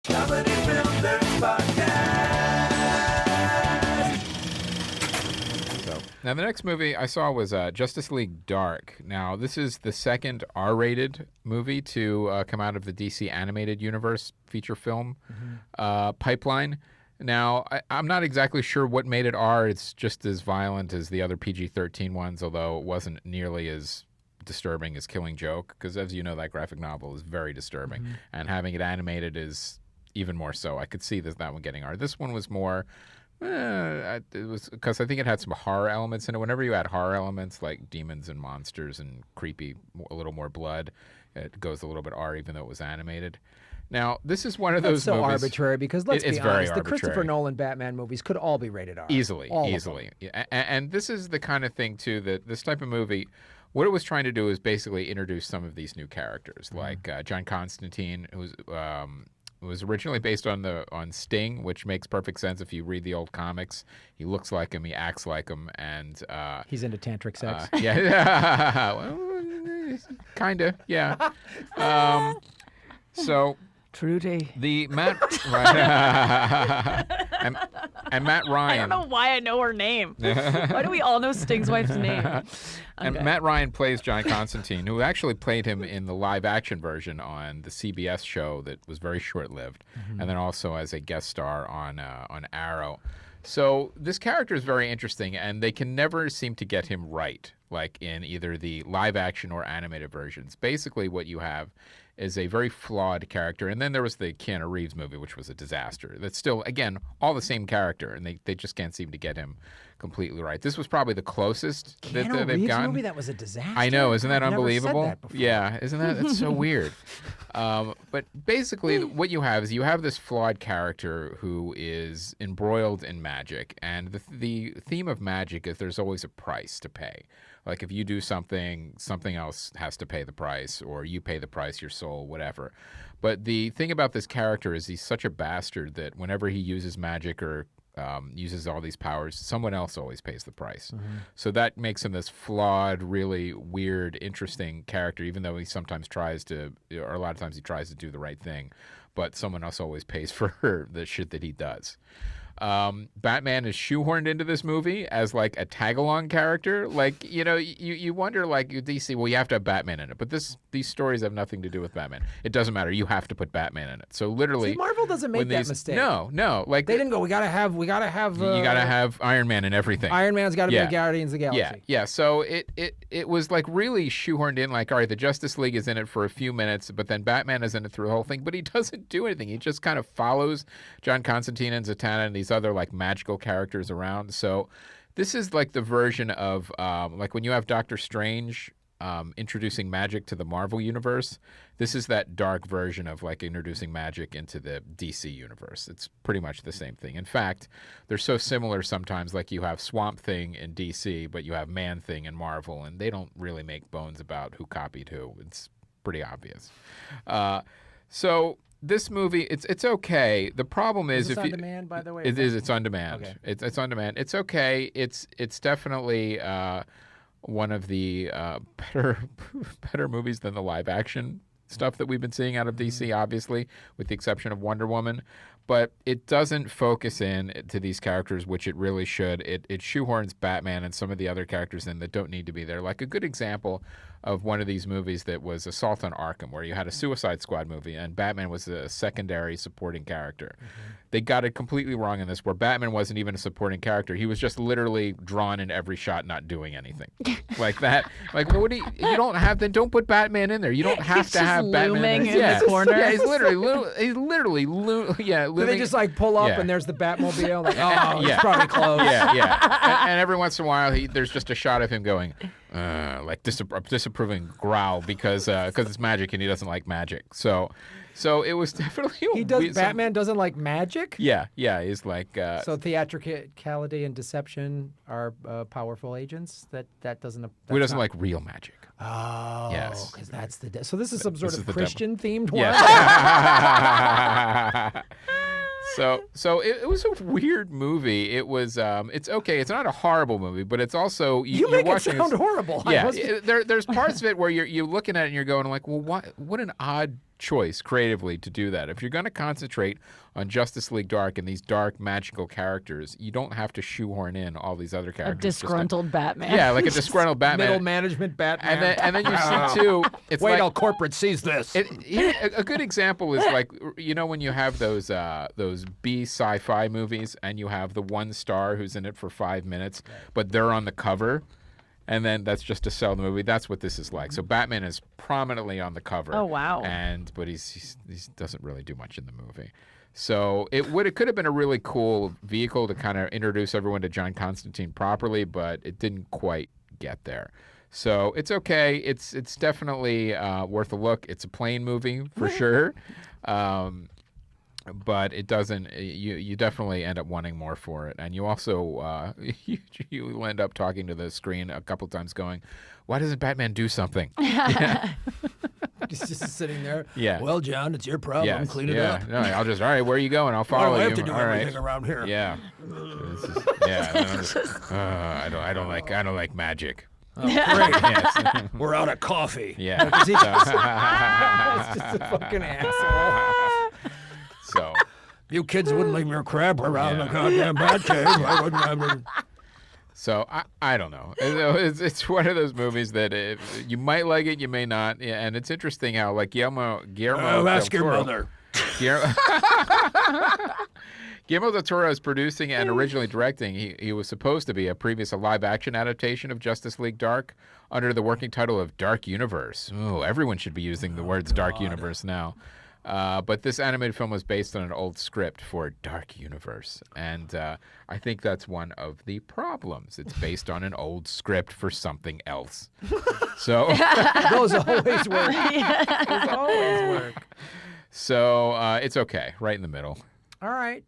Comedy Film Nerds Podcast. So, now the next movie I saw was Justice League Dark. Now, this is the second R-rated movie to come out of the DC animated universe feature film pipeline. Now, I'm not exactly sure what made it R. It's just as violent as the other PG-13 ones, although it wasn't nearly as disturbing as Killing Joke, because as you know, that graphic novel is very disturbing, and having it animated is even more so. I could see that one getting R. This one was more, it was because I think it had some horror elements in it. Whenever you add horror elements like demons and monsters and creepy, a little more blood, it goes a little bit R, even though it was animated. Now, this is one of those so movies. arbitrary because let's be very honest, the arbitrary. Christopher Nolan Batman movies could all be rated R. Easily. All Yeah. And this is the kind of thing, too, that this type of movie, what it was trying to do is basically introduce some of these new characters, like John Constantine, who was originally based on Sting, which makes perfect sense if you read the old comics. He looks like him, he acts like him, and he's into tantric sex. Yeah, well, kind of, yeah. So. Trudy. The Matt right, and Matt Ryan. I don't know why I know her name. Why do we all know Sting's wife's name? And Matt Ryan plays John Constantine, who actually played him in the live-action version on the CBS show that was very short-lived, and then also as a guest star on Arrow. So this character is very interesting, and they can never seem to get him right, like in either the live-action or animated versions. Basically, what you have is a very flawed character. And then there was the Keanu Reeves movie, which was a disaster. That's still, again, all the same character, and they just can't seem to get him completely right. This was probably the closest that Keanu they've Reeves gotten. movie? That was a disaster. I know, isn't that I've never unbelievable? said that before. Yeah, isn't that? It's so weird. But basically, what you have is you have this flawed character who is embroiled in magic, and the theme of magic is there's always a price to pay. Like if you do something, something else has to pay the price, or you pay the price, your soul, whatever. But the thing about this character is he's such a bastard that whenever he uses magic or uses all these powers, someone else always pays the price. So that makes him this flawed, really weird, interesting character, even though he sometimes tries to, or a lot of times he tries to do the right thing, but someone else always pays for the shit that he does. Batman is shoehorned into this movie as like a tag-along character. Like, you know, you wonder, like, DC, well, you have to have Batman in it. But these stories have nothing to do with Batman. It doesn't matter. You have to put Batman in it. So literally, See, Marvel doesn't make that mistake. No. Like They didn't go, we gotta have you gotta have Iron Man and everything. Iron Man's gotta be Guardians of the Galaxy. Yeah. So it was like really shoehorned in, like, all right, the Justice League is in it for a few minutes, but then Batman is in it through the whole thing, but he doesn't do anything. He just kind of follows John Constantine and Zatanna and these other like magical characters around. So this is like the version of like when you have Doctor Strange introducing magic to the Marvel universe. This is that dark version of like introducing magic into the DC universe. It's pretty much the same thing. In fact, they're so similar sometimes, like you have Swamp Thing in DC, but you have Man Thing in Marvel, and they don't really make bones about who copied who. It's pretty obvious. So this movie, it's okay. The problem is Is this if on you, demand, by the way? it is. It's on demand. Okay. It's on demand. It's okay. It's definitely one of the better movies than the live action stuff that we've been seeing out of DC, obviously, with the exception of Wonder Woman. But it doesn't focus in to these characters, which it really should. It shoehorns Batman and some of the other characters in that don't need to be there. Like a good example of one of these movies that was Assault on Arkham, where you had a Suicide Squad movie and Batman was a secondary supporting character. They got it completely wrong in this, where Batman wasn't even a supporting character. He was just literally drawn in every shot, not doing anything. Like that. Like, what do you don't have, then don't put Batman in there. You don't have to have Batman in the corner. Yeah, he's literally, Do they just like pull up and there's the Batmobile? Like, oh, it's probably close. And every once in a while, there's just a shot of him going, like disapproving growl because it's magic and he doesn't like magic. So it was definitely Batman doesn't like magic? Yeah, he's like so theatricality and deception are powerful agents. That doesn't. Who doesn't like real magic? Oh, yes, because that's the. So this is some sort This of is the Christian themed one. Yes. So it was a weird movie. It was it's okay. It's not a horrible movie, but it's also You make it sound horrible. Yeah, there's parts of it where you're looking at it and you're going like, well, what an odd choice creatively to do that. If you're going to concentrate on Justice League Dark and these dark magical characters, you don't have to shoehorn in all these other A characters. disgruntled Batman. Yeah, like a disgruntled Batman. Middle management Batman. And then you see too. It's Wait like, till corporate sees this. a good example is like when you have those B sci-fi movies and you have the one star who's in it for 5 minutes, but they're on the cover. And then that's just to sell the movie. That's what this is like. So Batman is prominently on the cover. Oh, wow. But he doesn't really do much in the movie. So it could have been a really cool vehicle to kind of introduce everyone to John Constantine properly, but it didn't quite get there. So it's okay. It's definitely worth a look. It's a plane movie for sure. But it doesn't. You definitely end up wanting more for it, and you also you end up talking to the screen a couple times, going, "Why doesn't Batman do something?" He's just sitting there. Yeah. Well, John, it's your problem. Clean it up. No, I'll just all right. Where are you going? I'll follow I you. have to do all everything right. around here. Yeah. I don't like magic. Oh, great. Yes. We're out of coffee. Yeah. That's just a fucking asshole. So. You kids wouldn't leave your crap around Yeah. the goddamn Batcave. I wouldn't. I mean, So I don't know. It's one of those movies that you might like it, you may not. Yeah, and it's interesting how like Guillermo ask del your Toro- mother. Guillermo del Toro is producing and originally directing. He was supposed to be a previous live action adaptation of Justice League Dark under the working title of Dark Universe. Ooh, everyone should be using the words Dark Universe now. But this animated film was based on an old script for Dark Universe. And I think that's one of the problems. It's based on an old script for something else. So Those always work. Those always work. So it's okay, right in the middle. All right.